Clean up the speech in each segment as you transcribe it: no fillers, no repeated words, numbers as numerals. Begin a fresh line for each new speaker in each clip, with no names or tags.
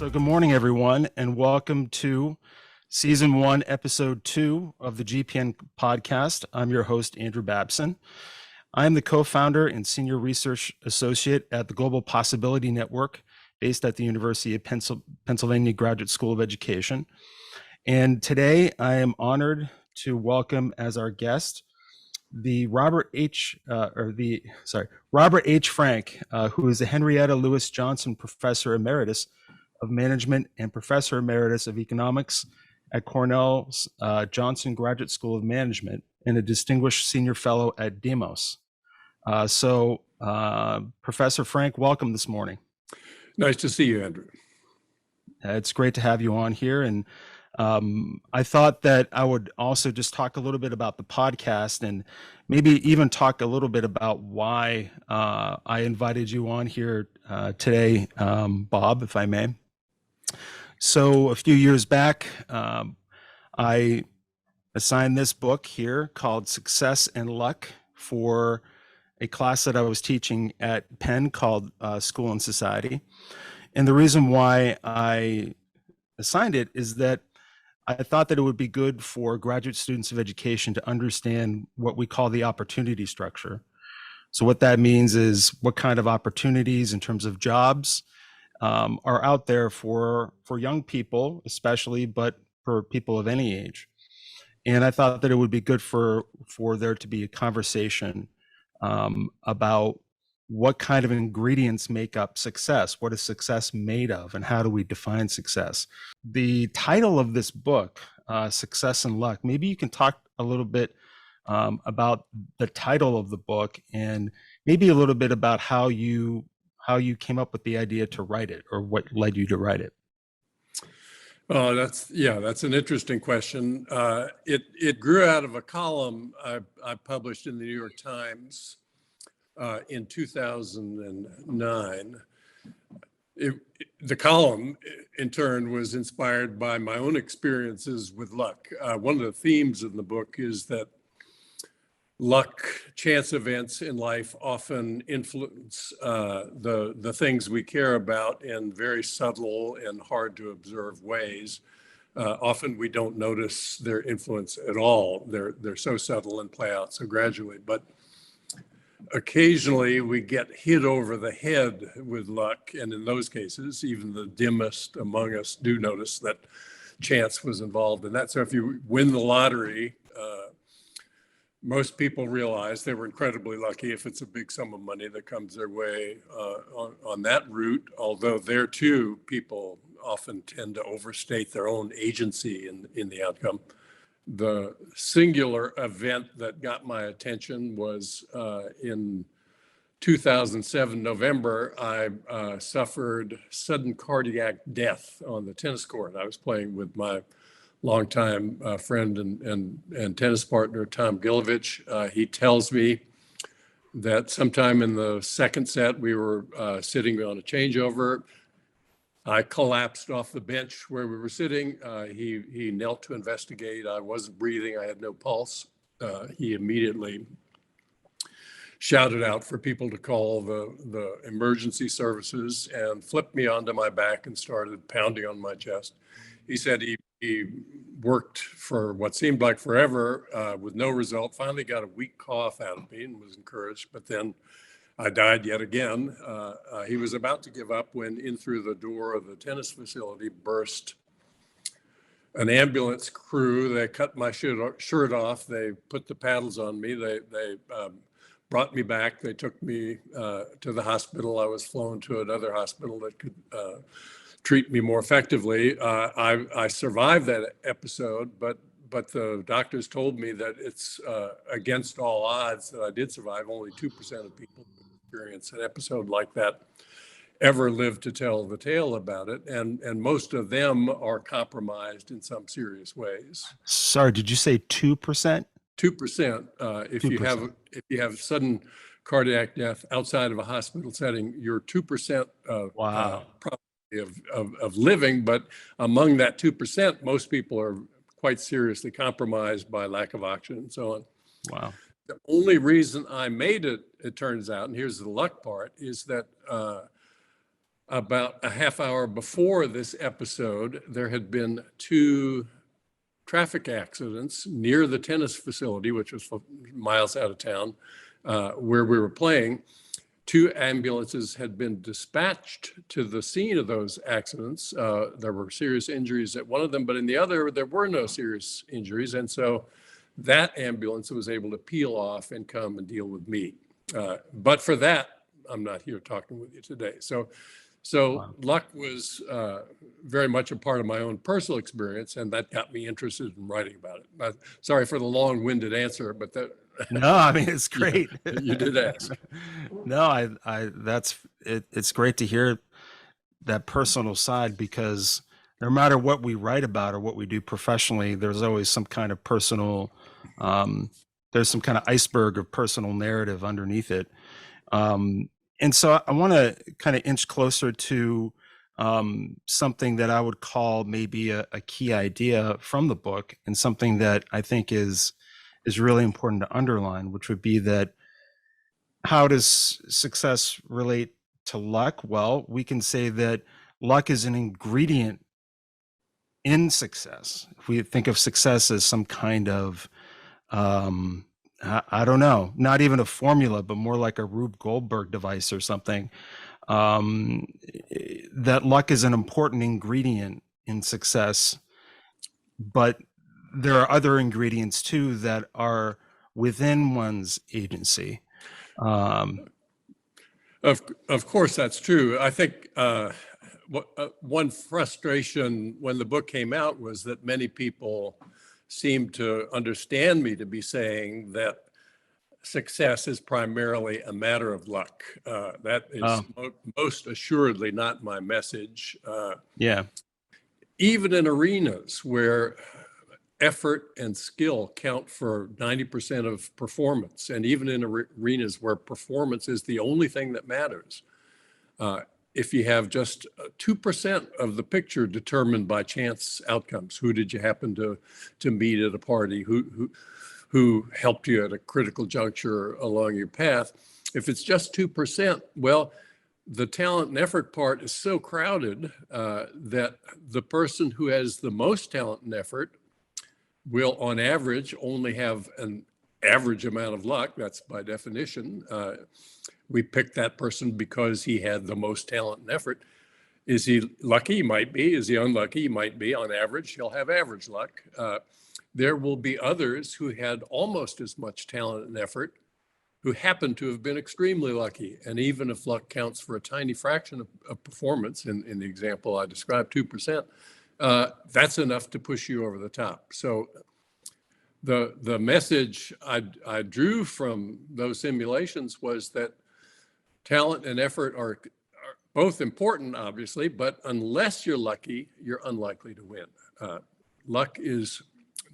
So good morning, everyone, and welcome to Season 1, Episode 2 of the GPN Podcast. I'm your host, Andrew Babson. I am the co-founder and senior research associate at the Global Possibility Network, based at the University of Pennsylvania Graduate School of Education. And today I am honored to welcome as our guest the Robert H. Frank, who is the Henrietta Lewis Johnson Professor Emeritus of Management and Professor Emeritus of Economics at Cornell's Johnson Graduate School of Management and a Distinguished Senior Fellow at Demos. Professor Frank, welcome this morning.
Nice to see you, Andrew.
It's great to have you on here. And I thought that I would also just talk a little bit about the podcast and maybe even talk a little bit about why I invited you on here today, Bob, if I may. So a few years back, I assigned this book here called Success and Luck for a class that I was teaching at Penn called School and Society. And the reason why I assigned it is that I thought that it would be good for graduate students of education to understand what we call the opportunity structure. So what that means is what kind of opportunities in terms of jobs are out there for young people, especially, but for people of any age. And I thought that it would be good for there to be a conversation about what kind of ingredients make up success. What is success made of, and how do we define success? The title of this book, Success and Luck, maybe you can talk a little bit about the title of the book and maybe a little bit about how you came up with the idea to write it, or what led you to write it.
That's an interesting question. It grew out of a column I published in the New York Times in 2009. The column, in turn, was inspired by my own experiences with luck. One of the themes in the book is that luck, chance events in life often influence the things we care about in very subtle and hard to observe ways. Often we don't notice their influence at all. They're so subtle and play out so gradually. But occasionally we get hit over the head with luck. And in those cases, even the dimmest among us do notice that chance was involved in that. So if you win the lottery, most people realize they were incredibly lucky if it's a big sum of money that comes their way on that route, although there too, people often tend to overstate their own agency in the outcome. The singular event that got my attention was in 2007, November, I suffered sudden cardiac death on the tennis court. I was playing with my longtime friend and tennis partner, Tom Gilovich. He tells me that sometime in the second set, we were sitting on a changeover. I collapsed off the bench where we were sitting. He knelt to investigate. I wasn't breathing. I had no pulse. He immediately shouted out for people to call the emergency services and flipped me onto my back and started pounding on my chest. He said he worked for what seemed like forever with no result, finally got a weak cough out of me and was encouraged, but then I died yet again. He was about to give up when in through the door of the tennis facility burst an ambulance crew. They cut my shirt off. They put the paddles on me. They brought me back. They took me to the hospital. I was flown to another hospital that could treat me more effectively. I survived that episode, but the doctors told me that it's against all odds that I did survive. Only 2% of people who experience an episode like that ever live to tell the tale about it, and most of them are compromised in some serious ways.
Sorry, did you say 2%?
2%. If 2%. you have sudden cardiac death outside of a hospital setting, you're 2%
Wow.
Of living, but among that 2%, most people are quite seriously compromised by lack of oxygen and so on.
Wow.
The only reason I made it, it turns out, and here's the luck part, is that about a half hour before this episode, there had been 2 traffic accidents near the tennis facility, which was miles out of town, where we were playing. 2 ambulances had been dispatched to the scene of those accidents. There were serious injuries at one of them, but in the other, there were no serious injuries. And so that ambulance was able to peel off and come and deal with me. But for that, I'm not here talking with you today. So
Wow.
luck was very much a part of my own personal experience, and that got me interested in writing about it. Sorry for the long-winded answer, but that,
No, I mean, it's great.
you did ask.
No, it's great to hear that personal side, because no matter what we write about or what we do professionally, there's always some kind of personal, there's some kind of iceberg of personal narrative underneath it. And so I want to kind of inch closer to something that I would call maybe a key idea from the book, and something that I think is really important to underline, which would be that, how does success relate to luck? Well, we can say that luck is an ingredient in success. If we think of success as some kind of, I don't know, not even a formula, but more like a Rube Goldberg device or something, that luck is an important ingredient in success. But there are other ingredients too that are within one's agency.
Of course, that's true. I think one frustration when the book came out was that many people seemed to understand me to be saying that success is primarily a matter of luck. That is most assuredly not my message.
Yeah.
Even in arenas where effort and skill count for 90% of performance, and even in arenas where performance is the only thing that matters, if you have just 2% of the picture determined by chance outcomes, who did you happen to meet at a party, who helped you at a critical juncture along your path, if it's just 2%, well, the talent and effort part is so crowded that the person who has the most talent and effort will, on average, only have an average amount of luck. That's by definition. We picked that person because he had the most talent and effort. Is he lucky? He might be. Is he unlucky? He might be. On average, he'll have average luck. There will be others who had almost as much talent and effort, who happen to have been extremely lucky. And even if luck counts for a tiny fraction of performance, in the example I described, 2%, that's enough to push you over the top. So the message I drew from those simulations was that talent and effort are both important, obviously, but unless you're lucky, you're unlikely to win. Luck is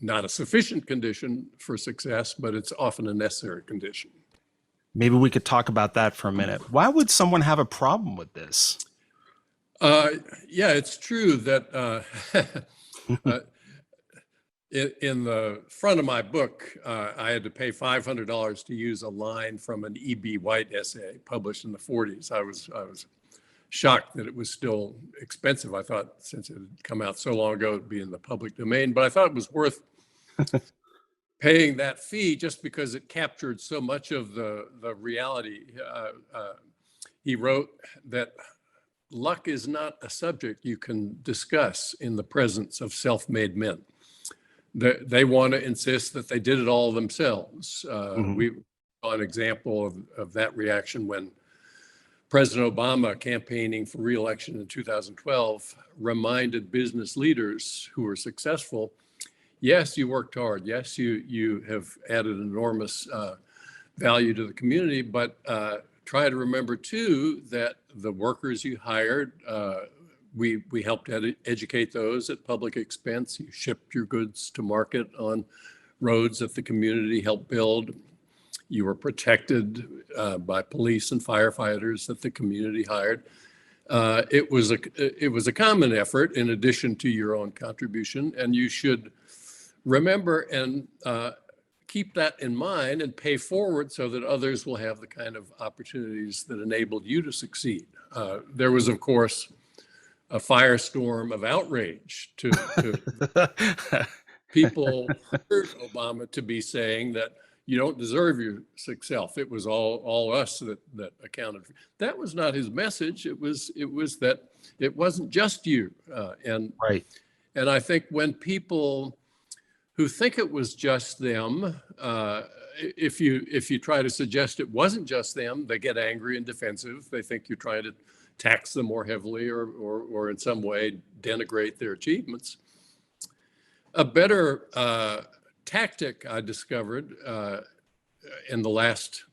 not a sufficient condition for success, but it's often a necessary condition.
Maybe we could talk about that for a minute. Why would someone have a problem with this?
Yeah, it's true that in the front of my book, I had to pay $500 to use a line from an E.B. White essay published in the 40s. I was shocked that it was still expensive. I thought, since it had come out so long ago, it'd be in the public domain, but I thought it was worth paying that fee just because it captured so much of the reality. He wrote that luck is not a subject you can discuss in the presence of self-made men. They want to insist that they did it all themselves. We saw an example of that reaction when President Obama, campaigning for re-election in 2012, reminded business leaders who were successful, yes, you worked hard. Yes, you have added enormous value to the community, but try to remember too that the workers you hired, we helped educate those at public expense. You shipped your goods to market on roads that the community helped build. You were protected by police and firefighters that the community hired. It was a common effort in addition to your own contribution, and you should remember and keep that in mind and pay forward so that others will have the kind of opportunities that enabled you to succeed. There was, of course, a firestorm of outrage to people heard Obama to be saying that you don't deserve your success. It was all us that accounted for. That was not his message. It was that it wasn't just you.
Right.
And I think when people who think it was just them, if you try to suggest it wasn't just them, they get angry and defensive. They think you're trying to tax them more heavily or in some way denigrate their achievements. A better tactic I discovered in the last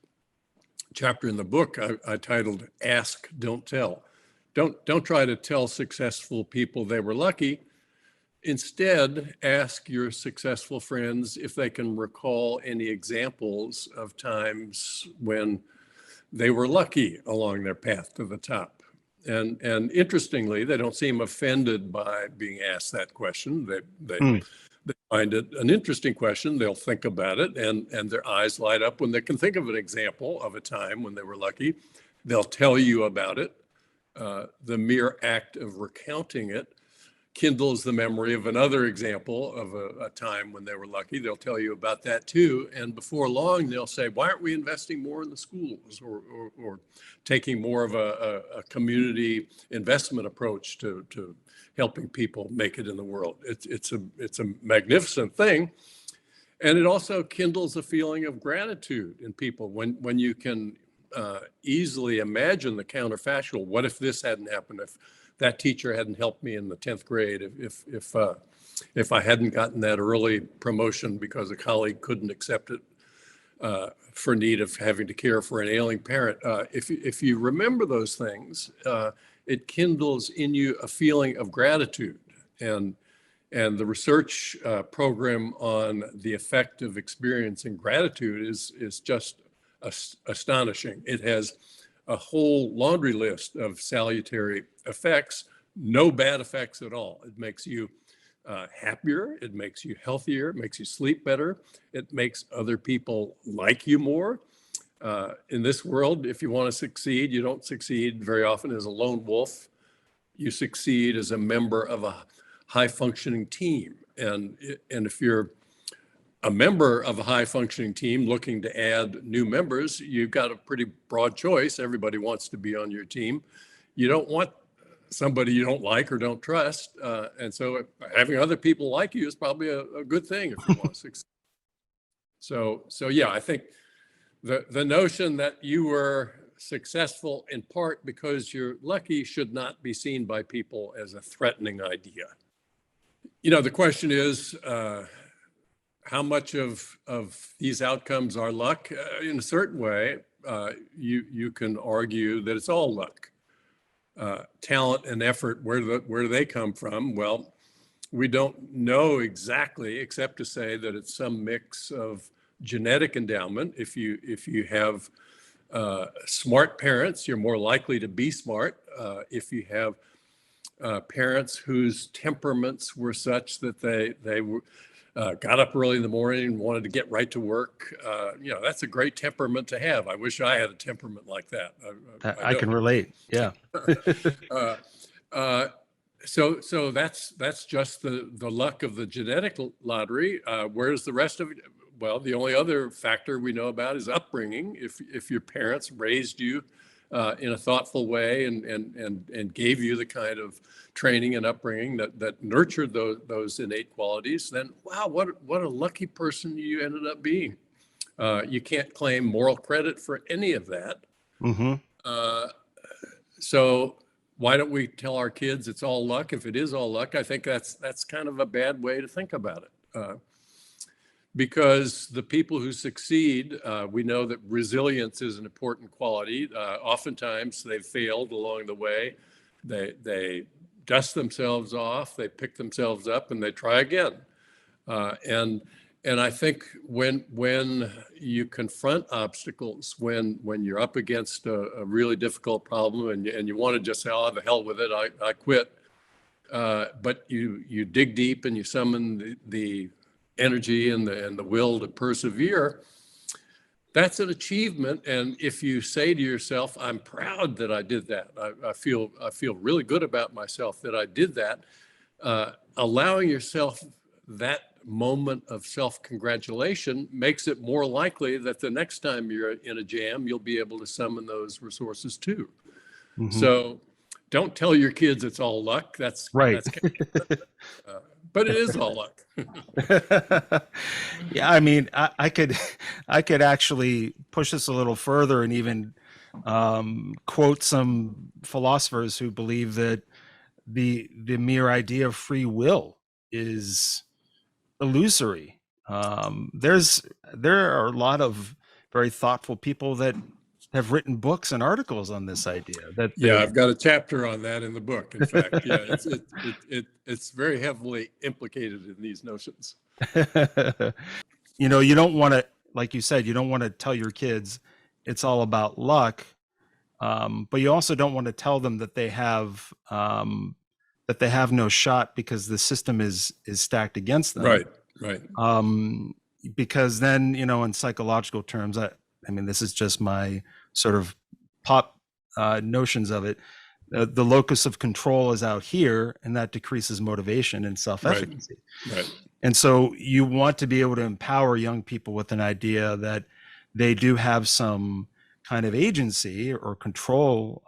chapter in the book, I titled "Ask, Don't Tell." Don't try to tell successful people they were lucky. Instead, ask your successful friends if they can recall any examples of times when they were lucky along their path to the top. And interestingly, they don't seem offended by being asked that question. They find it an interesting question. They'll think about it, and their eyes light up when they can think of an example of a time when they were lucky. They'll tell you about it. The mere act of recounting it kindles the memory of another example of a time when they were lucky. They'll tell you about that too. And before long, they'll say, why aren't we investing more in the schools or taking more of a community investment approach to helping people make it in the world? It's a magnificent thing. And it also kindles a feeling of gratitude in people when you can easily imagine the counterfactual. What if this hadn't happened? If that teacher hadn't helped me in the 10th grade, if I hadn't gotten that early promotion because a colleague couldn't accept it for need of having to care for an ailing parent, if you remember those things, it kindles in you a feeling of gratitude. And the research program on the effect of experiencing gratitude is just astonishing. It has a whole laundry list of salutary effects, no bad effects at all. It makes you happier, it makes you healthier, it makes you sleep better, it makes other people like you more. In this world, if you want to succeed, you don't succeed very often as a lone wolf. You succeed as a member of a high-functioning team. And if you're a member of a high-functioning team looking to add new members, you've got a pretty broad choice. Everybody wants to be on your team. You don't want somebody you don't like or don't trust. And so having other people like you is probably a good thing if you want to succeed. So yeah, I think the notion that you were successful in part because you're lucky should not be seen by people as a threatening idea. The question is, how much of these outcomes are luck? In a certain way, you can argue that it's all luck. Talent and effort, where do they come from? Well, we don't know exactly, except to say that it's some mix of genetic endowment. If you have smart parents, you're more likely to be smart. If you have parents whose temperaments were such that they were got up early in the morning and wanted to get right to work, that's a great temperament to have. I wish I had a temperament like that.
I can relate. Yeah.
So that's just the luck of the genetic lottery. Where's the rest of it? Well, the only other factor we know about is upbringing. If your parents raised you in a thoughtful way and gave you the kind of training and upbringing that nurtured those innate qualities, then wow, what a lucky person you ended up being. You can't claim moral credit for any of that.
Mm-hmm.
So why don't we tell our kids it's all luck? If it is all luck, I think that's kind of a bad way to think about it. Because the people who succeed, we know that resilience is an important quality. Oftentimes they've failed along the way. They dust themselves off, they pick themselves up, and they try again. And I think when you confront obstacles, when you're up against a really difficult problem and you want to just say, oh, the hell with it, I quit. But you dig deep and you summon the energy and the will to persevere, that's an achievement. And if you say to yourself, I'm proud that I did that, I feel really good about myself that I did that, allowing yourself that moment of self-congratulation makes it more likely that the next time you're in a jam, you'll be able to summon those resources too. So don't tell your kids it's all luck.
Right.
But it is all luck.
Yeah, I mean, I could actually push this a little further and even quote some philosophers who believe that the mere idea of free will is illusory. There are a lot of very thoughtful people that have written books and articles on this idea.
Yeah, I've got a chapter on that in the book. In fact, yeah, it's very heavily implicated in these notions.
You know, you don't want to, like you said, you don't want to tell your kids it's all about luck, but you also don't want to tell them that they have no shot because the system is stacked against them.
Right.
Because then, you know, in psychological terms, I mean, this is just my sort of pop notions of it. The locus of control is out here, and that decreases motivation and self-efficacy.
Right.
And so you want to be able to empower young people with an idea that they do have some kind of agency or control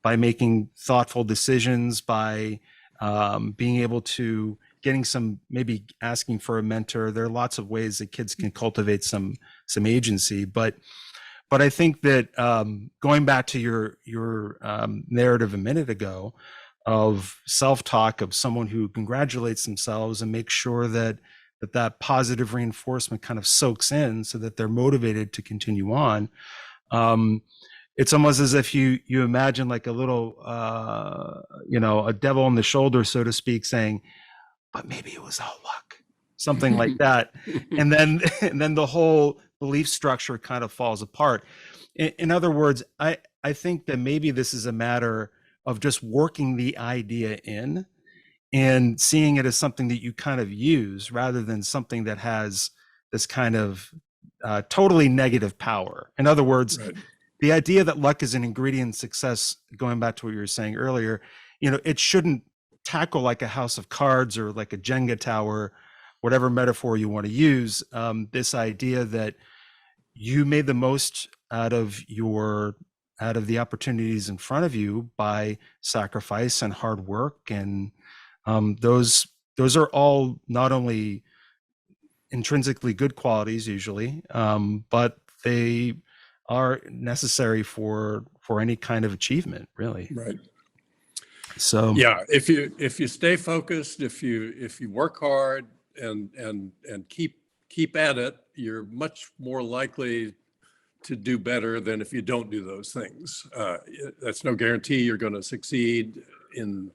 by making thoughtful decisions, by being able to getting some, maybe asking for a mentor. There are lots of ways that kids can cultivate some agency, but I think that going back to your narrative a minute ago of self-talk, of someone who congratulates themselves and makes sure that positive reinforcement kind of soaks in so that they're motivated to continue on. It's almost as if you imagine like a little, a devil on the shoulder, so to speak, saying, but maybe it was all luck, something like that. And then the whole belief structure kind of falls apart. In other words, I think that maybe this is a matter of just working the idea in and seeing it as something that you kind of use rather than something that has this kind of totally negative power. In other words, the idea that luck is an ingredient in success, going back to what you were saying earlier, you know, it shouldn't tackle like a house of cards or like a Jenga tower, whatever metaphor you want to use. This idea that you made the most out of the opportunities in front of you by sacrifice and hard work, and those are all not only intrinsically good qualities usually, but they are necessary for any kind of achievement, really.
Right.
So
yeah, if you stay focused, if you work hard and keep at it, you're much more likely to do better than if you don't do those things. That's no guarantee you're going to succeed in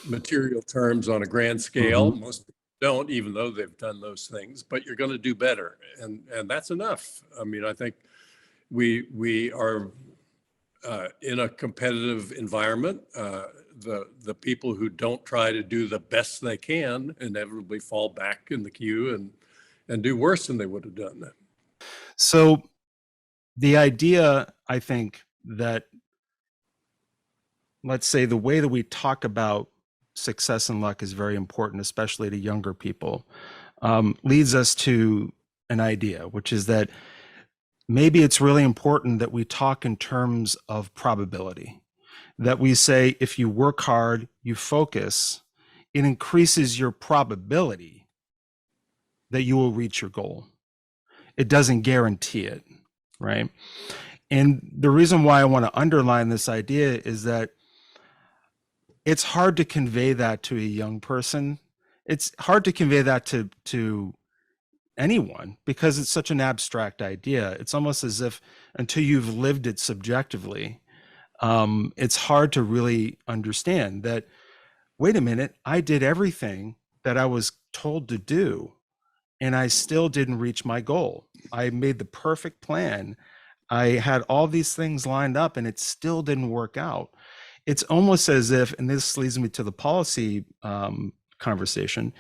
material terms on a grand scale. Most people don't, even though they've done those things, but you're going to do better, and that's enough. I mean, I think we are in a competitive environment. The people who don't try to do the best they can inevitably fall back in the queue and do worse than they would have done.
So the idea, I think, that, let's say, the way that we talk about success and luck is very important, especially to younger people, leads us to an idea, which is that maybe it's really important that we talk in terms of probability, that we say, if you work hard, you focus, it increases your probability that you will reach your goal. It doesn't guarantee it, right? And the reason why I want to underline this idea is that it's hard to convey that to a young person. It's hard to convey that to anyone because it's such an abstract idea. It's almost as if until you've lived it subjectively, it's hard to really understand that, wait a minute, I did everything that I was told to do and I still didn't reach my goal. I made the perfect plan. I had all these things lined up and it still didn't work out. It's almost as if, and this leads me to the policy conversation,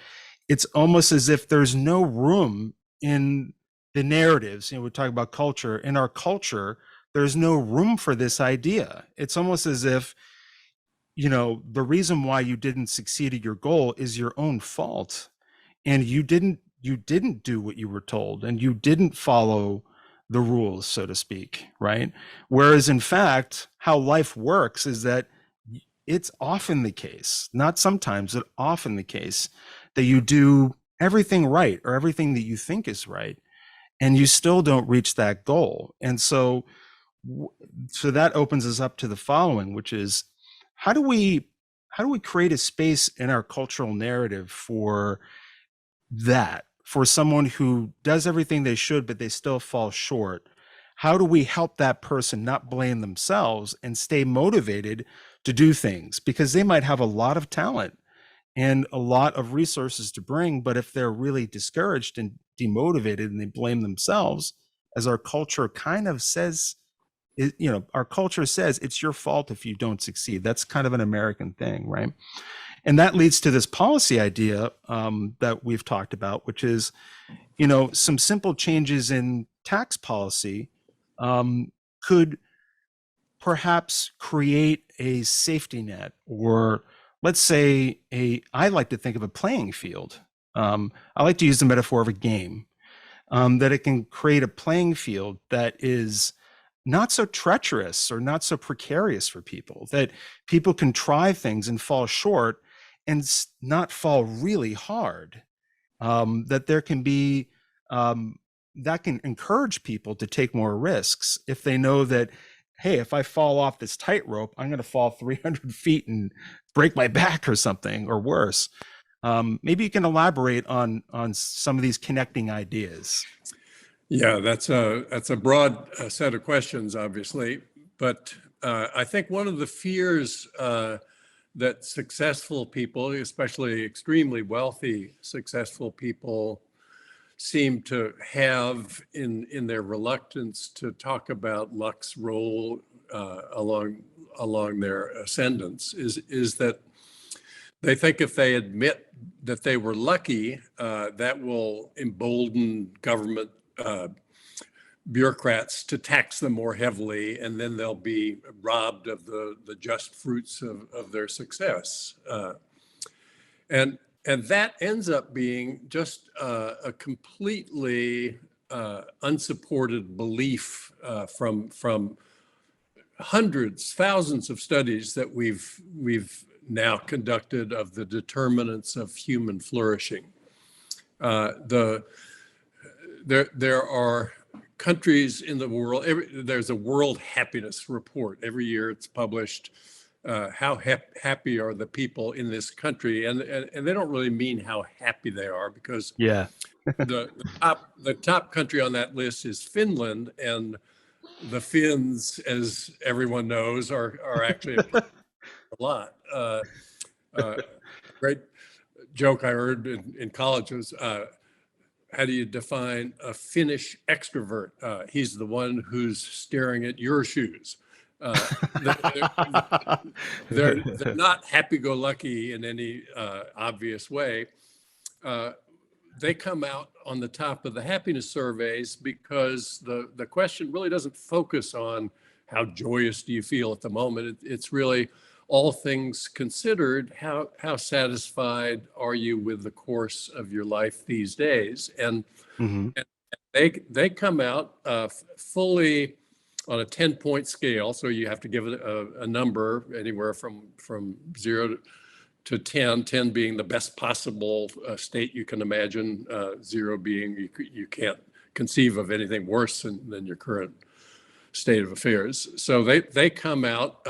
it's almost as if there's no room in the narratives. We talk about culture. In our culture, there's no room for this idea. It's almost as if, the reason why you didn't succeed at your goal is your own fault. And you didn't do what you were told, and you didn't follow the rules, so to speak, right? Whereas in fact, how life works is that it's often the case, not sometimes, but often the case, that you do everything right or everything that you think is right, and you still don't reach that goal. And so that opens us up to the following, which is, how do we create a space in our cultural narrative for that, for someone who does everything they should but they still fall short? How do we help that person not blame themselves and stay motivated to do things? Because they might have a lot of talent and a lot of resources to bring, but if they're really discouraged and demotivated and they blame themselves, as our culture kind of says, our culture says it's your fault if you don't succeed. That's kind of an American thing, right? And that leads to this policy idea that we've talked about, which is, some simple changes in tax policy could perhaps create a safety net, or let's say I like to think of a playing field. I like to use the metaphor of a game, that it can create a playing field that is not so treacherous or not so precarious for people, that people can try things and fall short and not fall really hard, that there can be, that can encourage people to take more risks if they know that, hey, if I fall off this tightrope, I'm going to fall 300 feet and break my back or something, or worse. Maybe you can elaborate on some of these connecting ideas.
Yeah, that's a broad set of questions, obviously, but I think one of the fears that successful people, especially extremely wealthy successful people, seem to have in their reluctance to talk about luck's role along their ascendance is that they think if they admit that they were lucky, that will embolden government bureaucrats to tax them more heavily, and then they'll be robbed of the just fruits of their success. And that ends up being just a completely unsupported belief from hundreds, thousands of studies that we've now conducted of the determinants of human flourishing. There are countries in the world, there's a World Happiness Report. Every year it's published. How happy are the people in this country? And they don't really mean how happy they are, because the top country on that list is Finland, and the Finns, as everyone knows, are actually a lot. Great joke I heard in college was, how do you define a Finnish extrovert? He's the one who's staring at your shoes. They're not happy-go-lucky in any obvious way. They come out on the top of the happiness surveys because the question really doesn't focus on how joyous do you feel at the moment. It's really, all things considered, how satisfied are you with the course of your life these days? And, and they come out fully on a 10-point scale. So you have to give it a number anywhere from 0 to 10, 10 being the best possible state you can imagine, 0 being you can't conceive of anything worse than your current state of affairs. So they come out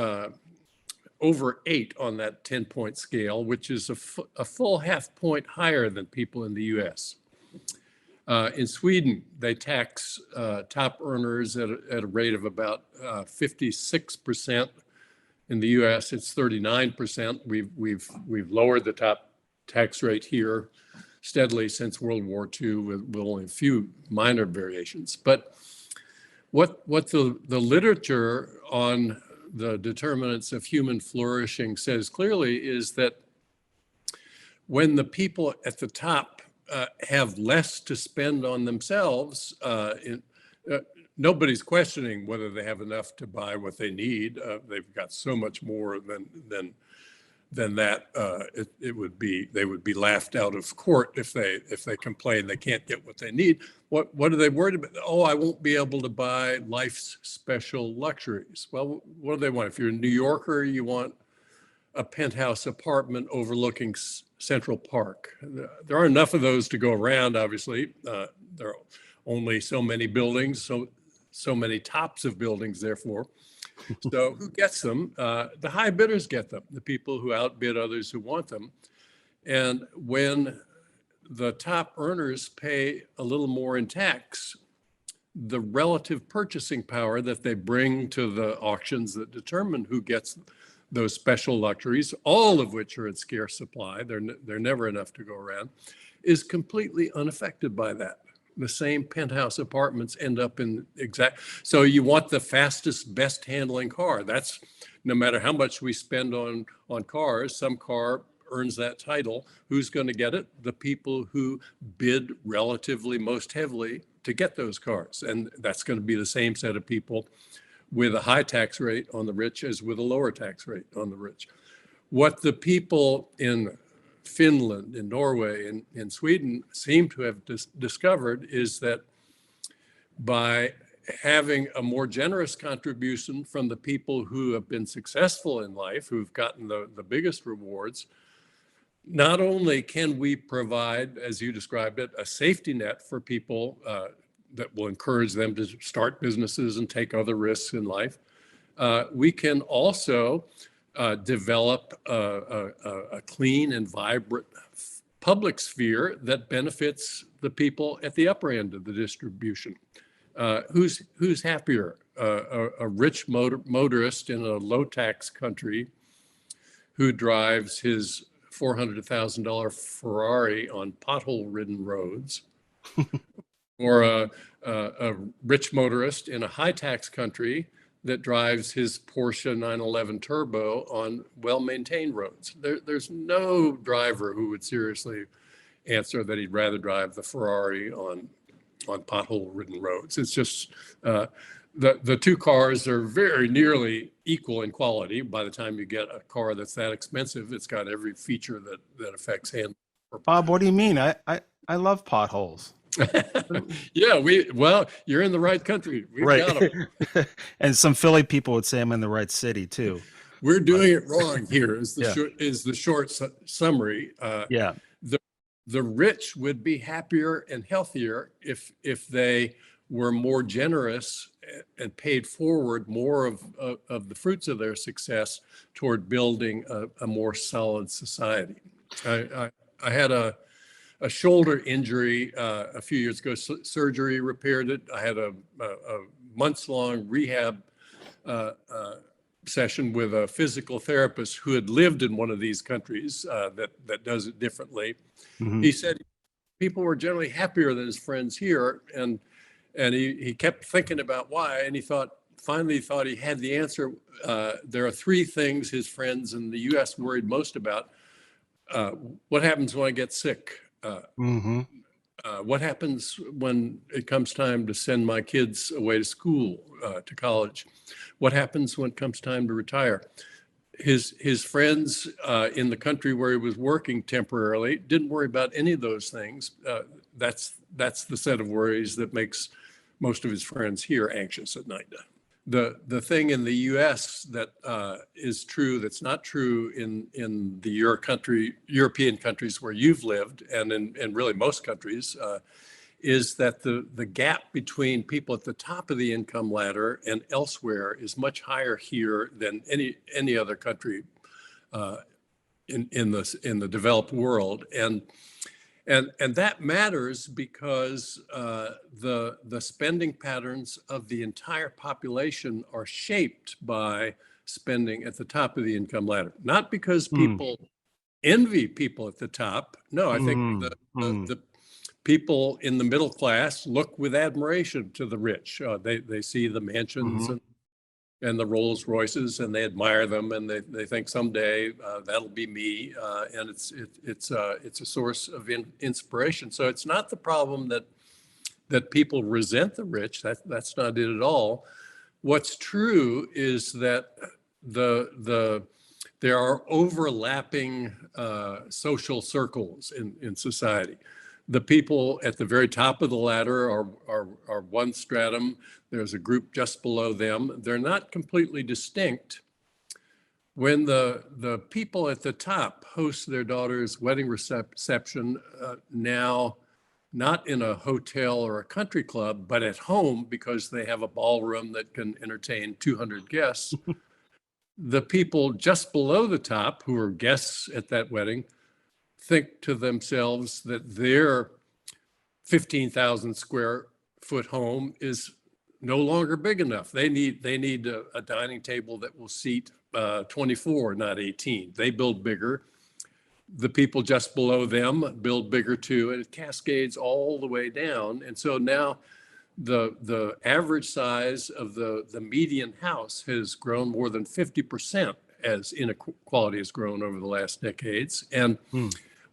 over 8 on that 10-point scale, which is a full half point higher than people in the US. In Sweden, they tax top earners at a rate of about 56%. In the US, it's 39%. We've lowered the top tax rate here steadily since World War II with only a few minor variations. But what the literature on the determinants of human flourishing says clearly is that when the people at the top have less to spend on themselves, nobody's questioning whether they have enough to buy what they need. They've got so much more than that. They would be laughed out of court if they complain they can't get what they need. What are they worried about? Oh, I won't be able to buy life's special luxuries. Well, what do they want? If you're a New Yorker, you want a penthouse apartment overlooking Central Park. There aren't enough of those to go around, obviously. There are only so many buildings, so many tops of buildings, therefore. So who gets them? The high bidders get them, the people who outbid others who want them. And when the top earners pay a little more in tax, the relative purchasing power that they bring to the auctions that determine who gets those special luxuries, all of which are in scarce supply, they're never enough to go around, is completely unaffected by that. The same penthouse apartments end up in so you want the fastest, best handling car. That's no matter how much we spend on cars, some car earns that title. Who's going to get it? The people who bid relatively most heavily to get those cars. And that's going to be the same set of people with a high tax rate on the rich as with a lower tax rate on the rich. What the people in Finland, in Norway, and in Sweden seem to have discovered is that by having a more generous contribution from the people who have been successful in life, who've gotten the biggest rewards, not only can we provide, as you described it, a safety net for people that will encourage them to start businesses and take other risks in life, we can also develop a clean and vibrant public sphere that benefits the people at the upper end of the distribution. Who's happier? A rich motorist in a low tax country who drives his $400,000 Ferrari on pothole-ridden roads, or a rich motorist in a high tax country that drives his Porsche 911 Turbo on well-maintained roads. There's no driver who would seriously answer that he'd rather drive the Ferrari on pothole-ridden roads. It's just the two cars are very nearly equal in quality. By the time you get a car that's that expensive, it's got every feature that affects handling.
Bob, what do you mean? I love potholes.
Yeah, you're in the right country. We've got them.
And some Philly people would say I'm in the right city too.
We're doing it wrong here is the short summary.
Yeah.
The rich would be happier and healthier if they were more generous and paid forward more of the fruits of their success toward building a more solid society. I had a shoulder injury a few years ago. Surgery repaired it. I had a months-long rehab session with a physical therapist who had lived in one of these countries that does it differently. Mm-hmm. He said people were generally happier than his friends here, and he kept thinking about why, and finally thought he had the answer. There are three things his friends in the U.S. worried most about. What happens when I get sick? What happens when it comes time to send my kids away to school, to college? What happens when it comes time to retire? His friends in the country where he was working temporarily didn't worry about any of those things. That's the set of worries that makes most of his friends here anxious at night. The thing in the U.S. that is true that's not true in the European countries where you've lived, and in really most countries, is that the gap between people at the top of the income ladder and elsewhere is much higher here than any other country in the developed world, and that matters because the spending patterns of the entire population are shaped by spending at the top of the income ladder. Not because people envy people at the top. No, I think the people in the middle class look with admiration to the rich. They see the mansions and and the Rolls Royces, and they admire them, and they think someday that'll be me, and it's a source of inspiration. So it's not the problem that people resent the rich. That's not it at all. What's true is that there are overlapping social circles in society. The people at the very top of the ladder are one stratum. There's a group just below them. They're not completely distinct. When the people at the top host their daughter's wedding reception, now not in a hotel or a country club, but at home because they have a ballroom that can entertain 200 guests, the people just below the top who are guests at that wedding think to themselves that their 15,000 square foot home is no longer big enough. They need a dining table that will seat 24, not 18. They build bigger. The people just below them build bigger too, and it cascades all the way down. And so now the average size of the median house has grown more than 50% as inequality has grown over the last decades. And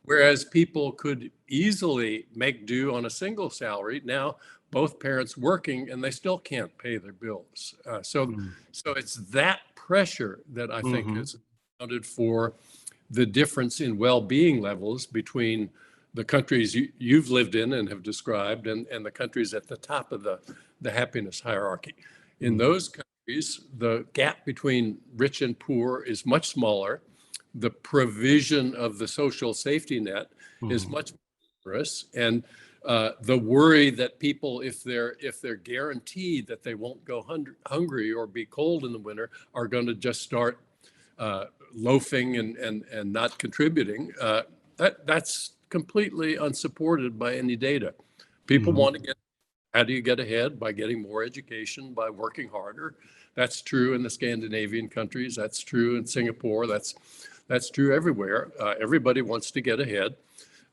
whereas people could easily make do on a single salary, now both parents working and they still can't pay their bills. So it's that pressure that I think has accounted for the difference in well-being levels between the countries you've lived in and have described and the countries at the top of the happiness hierarchy. In those countries, the gap between rich and poor is much smaller. The provision of the social safety net is much more rigorous, and the worry that people, if they're guaranteed that they won't go hungry or be cold in the winter, are going to just start loafing and not contributing, that's completely unsupported by any data. People want to how do you get ahead? By getting more education, by working harder. That's true in the Scandinavian countries. That's true in Singapore. That's true everywhere. Everybody wants to get ahead.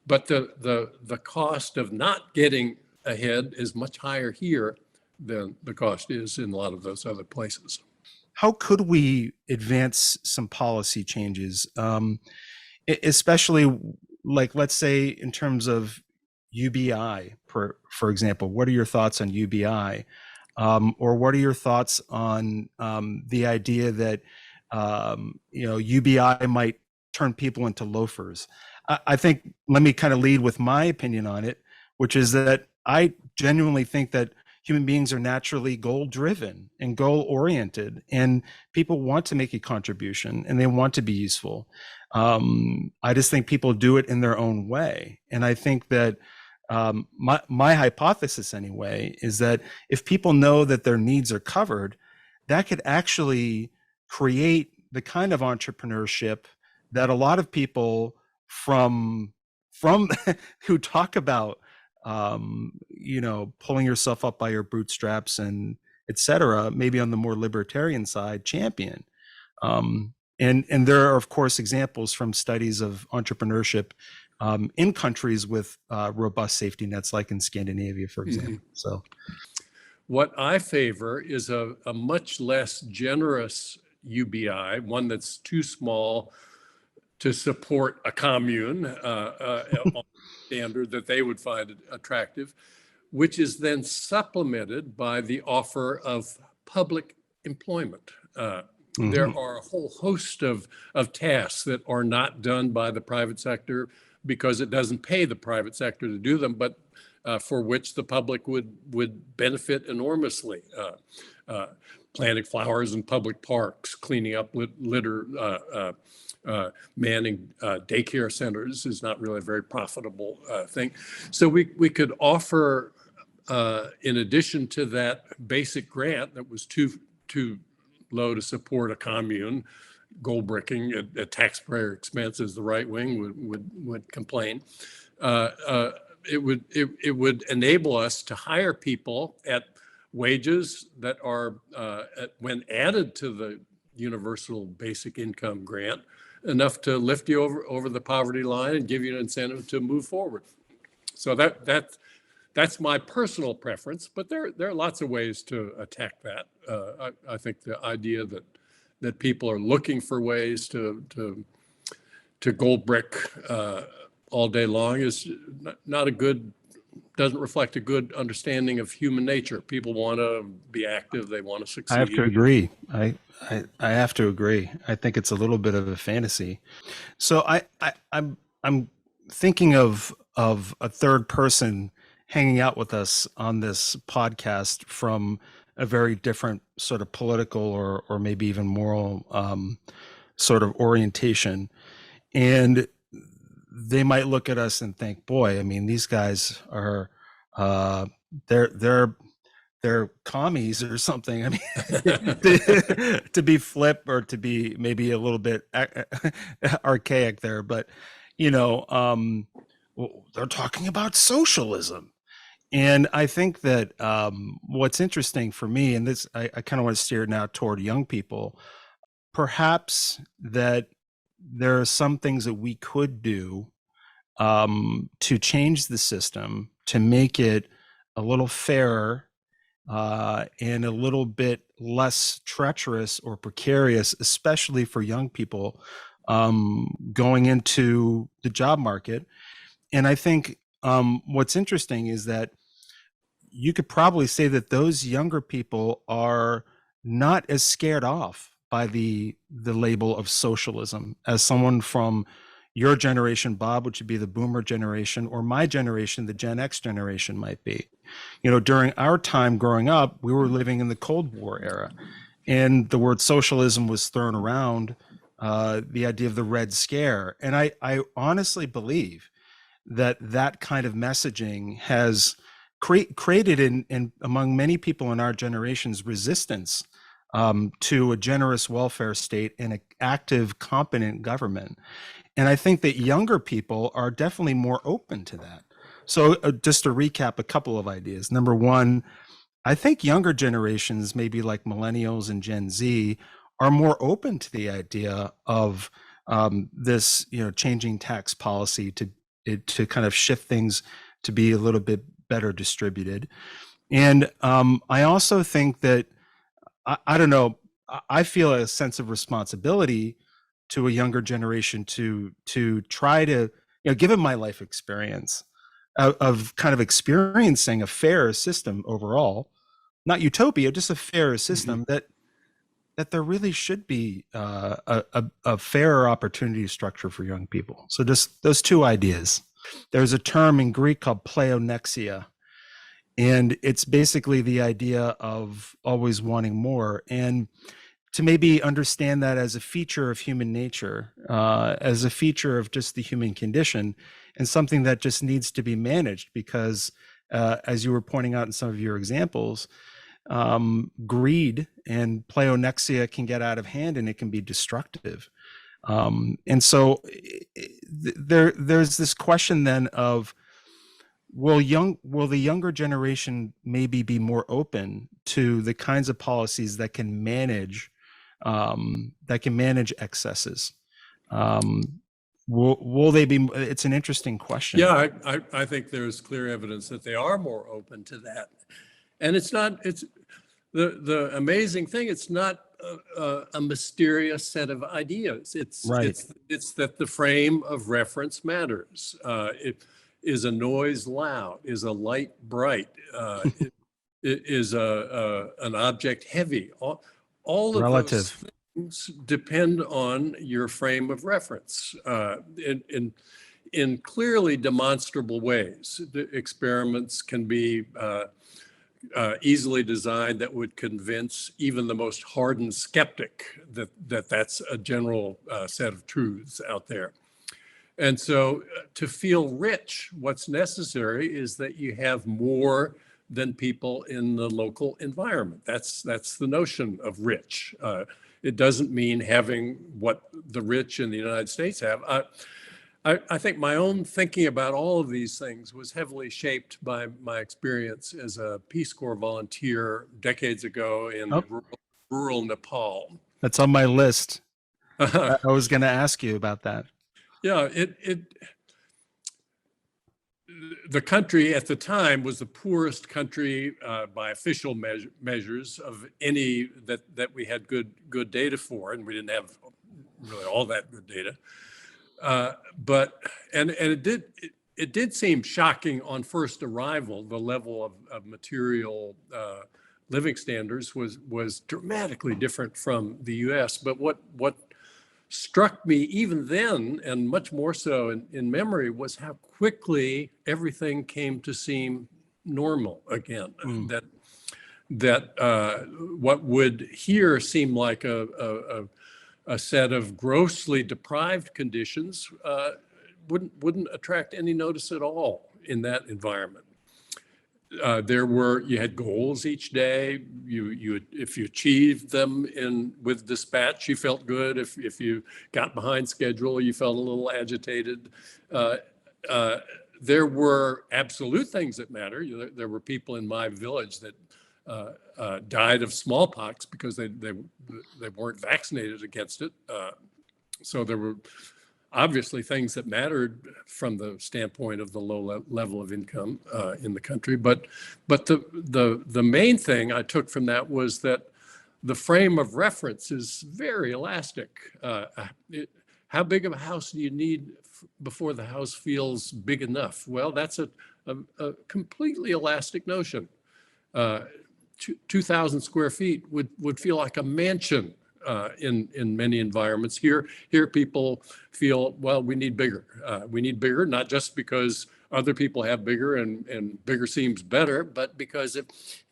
But the cost of not getting ahead is much higher here than the cost is in a lot of those other places.
How could we advance some policy changes, especially like, let's say, in terms of UBI, for example? What are your thoughts on UBI? Or what are your thoughts on the idea that UBI might turn people into loafers? I think, let me kind of lead with my opinion on it, which is that I genuinely think that human beings are naturally goal-driven and goal-oriented, and people want to make a contribution and they want to be useful. I just think people do it in their own way. And I think that my hypothesis anyway is that if people know that their needs are covered, that could actually create the kind of entrepreneurship that a lot of people from who talk about pulling yourself up by your bootstraps and et cetera, maybe on the more libertarian side, champion. And there are, of course, examples from studies of entrepreneurship in countries with robust safety nets, like in Scandinavia, for example. So
what I favor is a much less generous UBI, one that's too small to support a commune on standard that they would find attractive, which is then supplemented by the offer of public employment. There are a whole host of tasks that are not done by the private sector because it doesn't pay the private sector to do them, but for which the public would benefit enormously. Planting flowers in public parks, cleaning up litter, manning daycare centers is not really a very profitable thing. So we could offer, in addition to that basic grant that was too low to support a commune, gold bricking at taxpayer expense, as the right wing would complain. It would enable us to hire people at wages that are, when added to the universal basic income grant, enough to lift you over the poverty line and give you an incentive to move forward. So That's my personal preference, but there are lots of ways to attack that. I think the idea that people are looking for ways to gold brick all day long is not a good, doesn't reflect a good understanding of human nature. People want to be active, they want to
I have to
succeed.
agree. I have to agree. I think it's a little bit of a fantasy. So I'm thinking of a third person hanging out with us on this podcast from a very different sort of political or maybe even moral sort of orientation. And they might look at us and think, boy, I mean, these guys are they're commies or something. I mean, to be flip or to be maybe a little bit archaic there, but they're talking about socialism. And I think that what's interesting for me, and this, I kind of want to steer now toward young people, perhaps that there are some things that we could do to change the system, to make it a little fairer and a little bit less treacherous or precarious, especially for young people going into the job market. And I think what's interesting is that you could probably say that those younger people are not as scared off by the label of socialism as someone from your generation, Bob, which would be the boomer generation, or my generation, the Gen X generation might be. During our time growing up, we were living in the Cold War era, and the word socialism was thrown around, the idea of the Red Scare. And I honestly believe that kind of messaging has created in among many people in our generation's resistance to a generous welfare state and an active, competent government. And I think that younger people are definitely more open to that. So just to recap a couple of ideas. Number one, I think younger generations, maybe like millennials and Gen Z, are more open to the idea of this, changing tax policy to kind of shift things to be a little bit better distributed. And I also think that, I don't know, I feel a sense of responsibility to a younger generation to try to, given my life experience of kind of experiencing a fair system overall, not utopia, just a fairer system, that there really should be a fairer opportunity structure for young people. So just those two ideas. There's a term in Greek called pleonexia, and it's basically the idea of always wanting more. And to maybe understand that as a feature of human nature, as a feature of just the human condition, and something that just needs to be managed because, as you were pointing out in some of your examples, greed and pleonexia can get out of hand and it can be destructive. And so there's this question then of, will the younger generation maybe be more open to the kinds of policies that can manage excesses? Will they be? It's an interesting question.
Yeah, I think there's clear evidence that they are more open to that. And it's the amazing thing, it's not a mysterious set of ideas. It's that the frame of reference matters. Is a noise loud? Is a light bright? Is an object heavy? All of those things depend on your frame of reference in clearly demonstrable ways. The experiments can be easily designed that would convince even the most hardened skeptic that that's a general set of truths out there. And so to feel rich, what's necessary is that you have more than people in the local environment. That's the notion of rich. It doesn't mean having what the rich in the United States have. I think my own thinking about all of these things was heavily shaped by my experience as a Peace Corps volunteer decades ago in rural Nepal.
That's on my list. I was going to ask you about that.
Yeah, the country at the time was the poorest country by official measures of any that we had good data for, and we didn't have really all that good data. But it did seem shocking on first arrival. The level of material living standards was dramatically different from the U.S. But what struck me even then, and much more so in memory, was how quickly everything came to seem normal again. That what would here seem like a set of grossly deprived conditions wouldn't attract any notice at all in that environment. You had goals each day. If you achieved them with dispatch, you felt good. If you got behind schedule, you felt a little agitated. There were absolute things that matter. There were people in my village that died of smallpox because they weren't vaccinated against it. So there were obviously things that mattered from the standpoint of the low level of income in the country. But the main thing I took from that was that the frame of reference is very elastic. How big of a house do you need before the house feels big enough? Well, that's a completely elastic notion. 2,000 square feet would feel like a mansion in many environments. Here people feel, well, we need bigger. We need bigger, not just because other people have bigger and bigger seems better, but because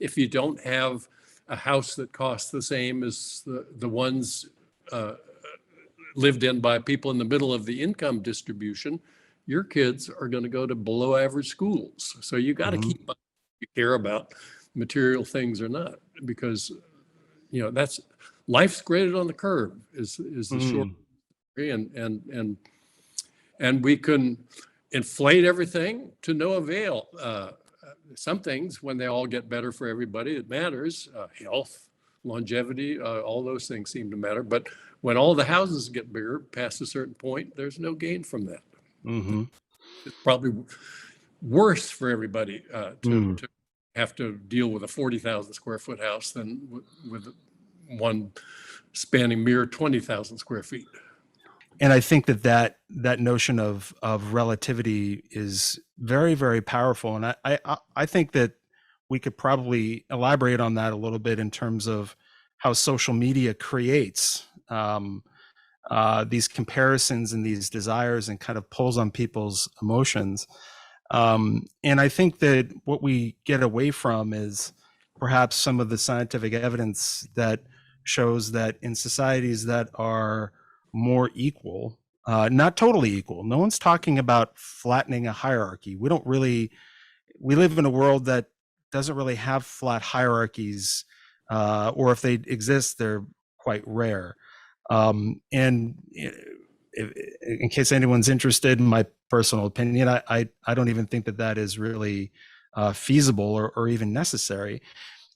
if you don't have a house that costs the same as the ones lived in by people in the middle of the income distribution, your kids are going to go to below average schools. So you got to keep up if you care about material things or not, because that's life's graded on the curve is the short story, and we can inflate everything to no avail. Some things, when they all get better for everybody, it matters. Health, longevity, all those things seem to matter. But when all the houses get bigger past a certain point, there's no gain from that. It's probably worse for everybody to have to deal with a 40,000 square foot house than with one spanning mere 20,000 square feet.
And I think that notion of relativity is very, very powerful. And I think that we could probably elaborate on that a little bit in terms of how social media creates these comparisons and these desires and kind of pulls on people's emotions. And I think that what we get away from is perhaps some of the scientific evidence that shows that in societies that are more equal, not totally equal, no one's talking about flattening a hierarchy. We live in a world that doesn't really have flat hierarchies, or if they exist, they're quite rare. And in case anyone's interested in my personal opinion, I don't even think that is really feasible or even necessary.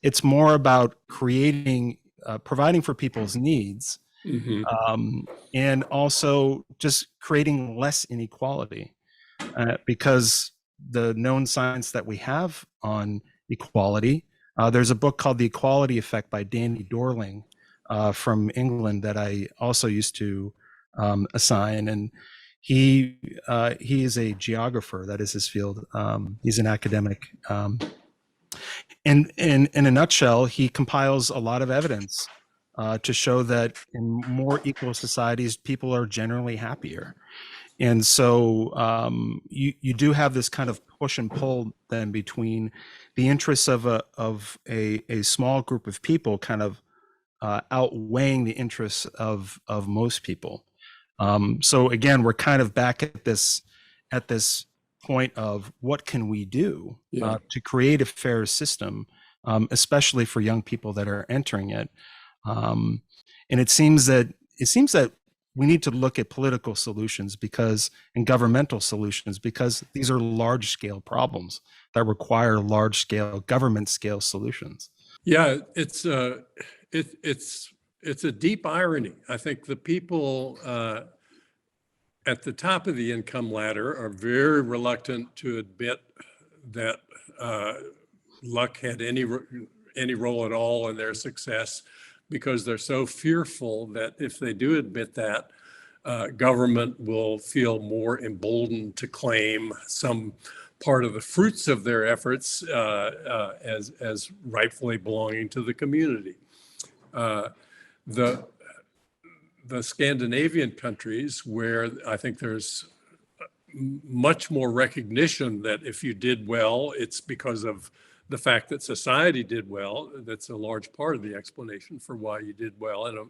It's more about providing for people's needs, and also just creating less inequality, because the known science that we have on equality, there's a book called The Equality Effect by Danny Dorling from England that I also used to assign, and he is a geographer. That is his field. He's an academic. And in a nutshell, he compiles a lot of evidence to show that in more equal societies, people are generally happier. And so you do have this kind of push and pull then between the interests of a small group of people kind of outweighing the interests of most people. So again, we're kind of back at this point of what can we do to create a fair system, especially for young people that are entering it. And it seems that we need to look at political solutions and governmental solutions, because these are large scale problems that require large scale government scale solutions.
Yeah, it's a deep irony. I think the people at the top of the income ladder are very reluctant to admit that luck had any role at all in their success, because they're so fearful that if they do admit that, government will feel more emboldened to claim some part of the fruits of their efforts as rightfully belonging to the community. The Scandinavian countries, where I think there's much more recognition that if you did well, it's because of the fact that society did well. That's a large part of the explanation for why you did well, and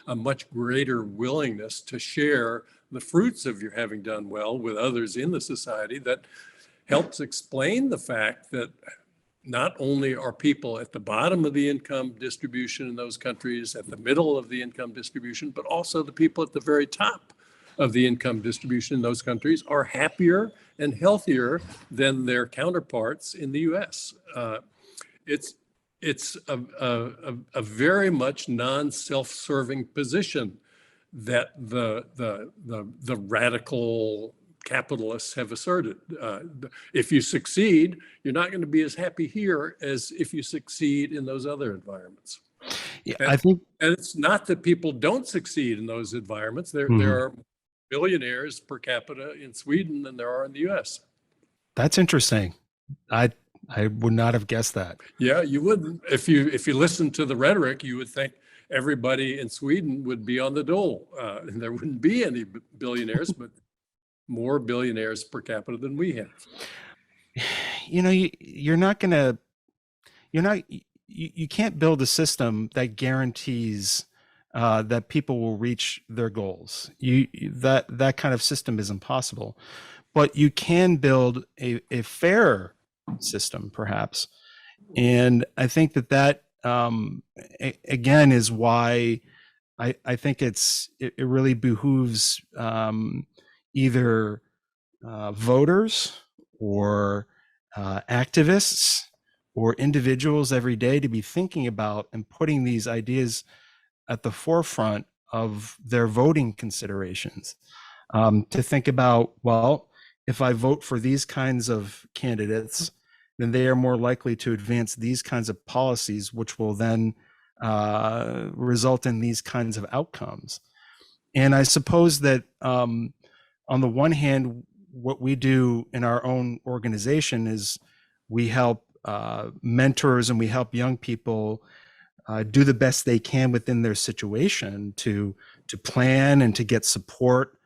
a much greater willingness to share the fruits of your having done well with others in the society. That helps explain the fact that not only are people at the bottom of the income distribution in those countries, at the middle of the income distribution, but also the people at the very top of the income distribution in those countries are happier and healthier than their counterparts in the US. It's a very much non-self-serving position that the radical capitalists have asserted. If you succeed, you're not going to be as happy here as if you succeed in those other environments.
Yeah, I think,
and it's not that people don't succeed in those environments. There are billionaires per capita in Sweden than there are in the US.
That's interesting. I would not have guessed that.
Yeah, you wouldn't. If you listen to the rhetoric, you would think everybody in Sweden would be on the dole, and there wouldn't be any billionaires, but more billionaires per capita than we have.
You know, you can't build a system that guarantees that people will reach their goals. That kind of system is impossible. But you can build a fair system, perhaps. And I think that again is why I think it really behooves either voters or activists or individuals every day to be thinking about and putting these ideas at the forefront of their voting considerations. To think about, well, if I vote for these kinds of candidates, then they are more likely to advance these kinds of policies, which will then result in these kinds of outcomes. And I suppose that on the one hand, what we do in our own organization is we help mentors and we help young people do the best they can within their situation to plan and to get support,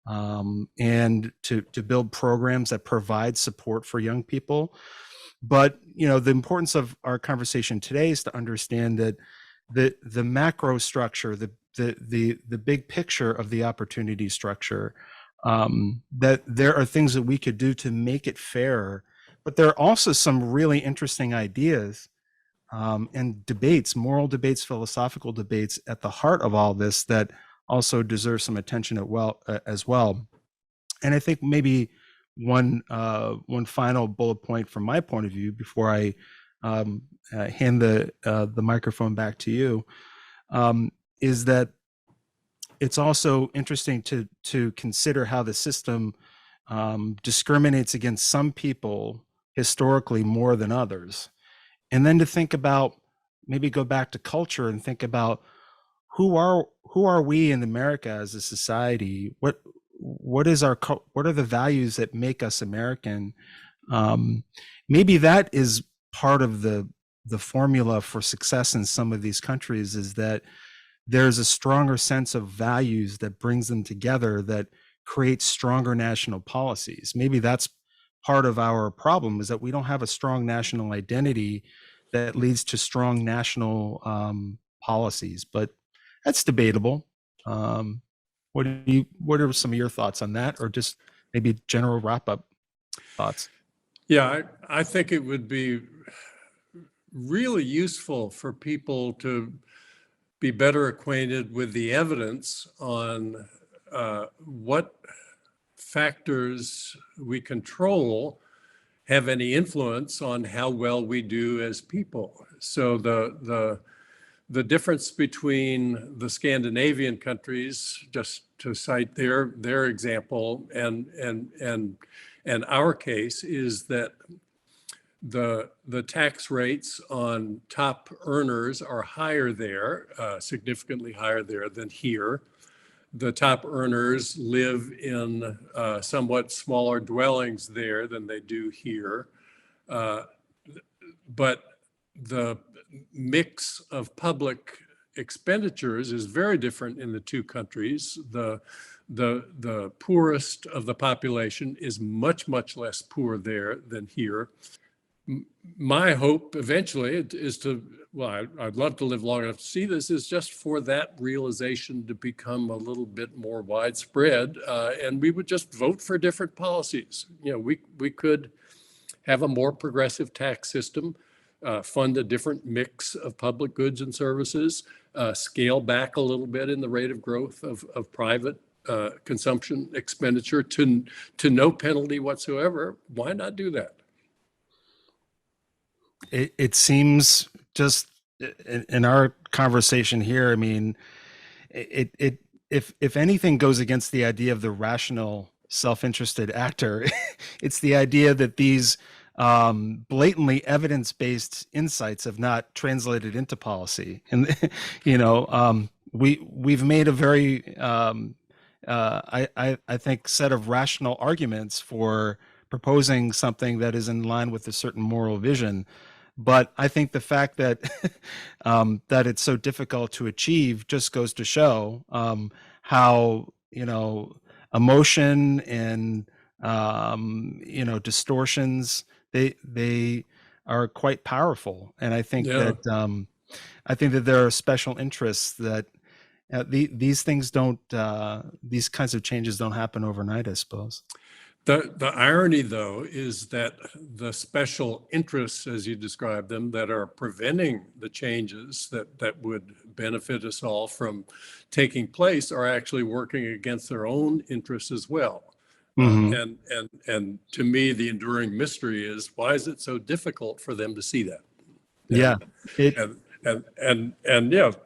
and to build programs that provide support for young people. But the importance of our conversation today is to understand that the macro structure, the big picture of the opportunity structure, that there are things that we could do to make it fairer. But there are also some really interesting ideas and debates, moral debates, philosophical debates at the heart of all this that also deserve some attention as well. And I think maybe one final bullet point from my point of view before I hand the microphone back to you is that it's also interesting to consider how the system discriminates against some people historically more than others. And then to think about, maybe go back to culture and think about who are we in America as a society? What are the values that make us American? Maybe that is part of the formula for success in some of these countries, is that there's a stronger sense of values that brings them together, that creates stronger national policies. Maybe that's part of our problem, is that we don't have a strong national identity that leads to strong national policies. But that's debatable. What are some of your thoughts on that, or just maybe general wrap-up thoughts?
Yeah, I think it would be really useful for people to be better acquainted with the evidence on what factors we control have any influence on how well we do as people. So the the difference between the Scandinavian countries, just to cite their example, and our case, is that the tax rates on top earners are higher there, significantly higher there than here. The top earners live in somewhat smaller dwellings there than they do here. But the mix of public expenditures is very different in the two countries. The poorest of the population is much, much less poor there than here. My hope eventually is to, well, I'd love to live long enough to see this, is just for that realization to become a little bit more widespread, and we would just vote for different policies. You know, we could have a more progressive tax system, fund a different mix of public goods and services, scale back a little bit in the rate of growth of private consumption expenditure to no penalty whatsoever. Why not do that?
It seems, just in our conversation here, I mean, if anything goes against the idea of the rational, self-interested actor, it's the idea that these blatantly evidence-based insights have not translated into policy. And we've made a very I think set of rational arguments for proposing something that is in line with a certain moral vision. But I think the fact that that it's so difficult to achieve just goes to show how, emotion and distortions, they are quite powerful. And I think that there are special interests that these things don't, these kinds of changes don't happen overnight, I suppose.
The irony, though, is that the special interests, as you describe them, that are preventing the changes that would benefit us all from taking place are actually working against their own interests as well. And to me, the enduring mystery is, why is it so difficult for them to see that?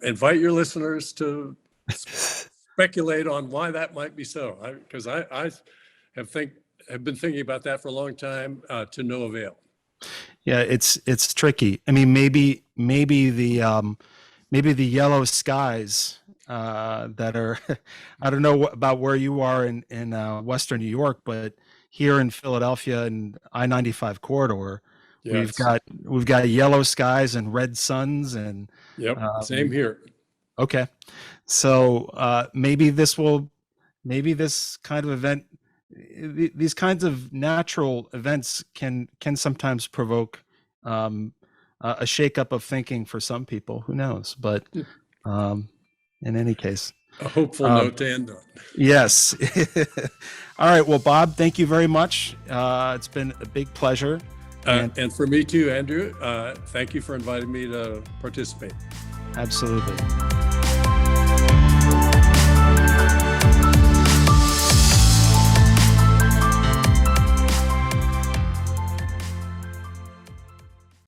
Invite your listeners to speculate on why that might be so, because I have been thinking about that for a long time, to no avail.
Yeah, it's tricky. I mean, maybe the yellow skies that are, I don't know about where you are in Western New York, but here in Philadelphia and I-95 corridor,
yes,
we've got yellow skies and red suns, and
same here.
Okay, so maybe this kind of event, these kinds of natural events can sometimes provoke a shakeup of thinking for some people. Who knows? But in any case,
a hopeful note to end on.
Yes. All right. Well, Bob, thank you very much. It's been a big pleasure.
And for me too, Andrew. Thank you for inviting me to participate.
Absolutely.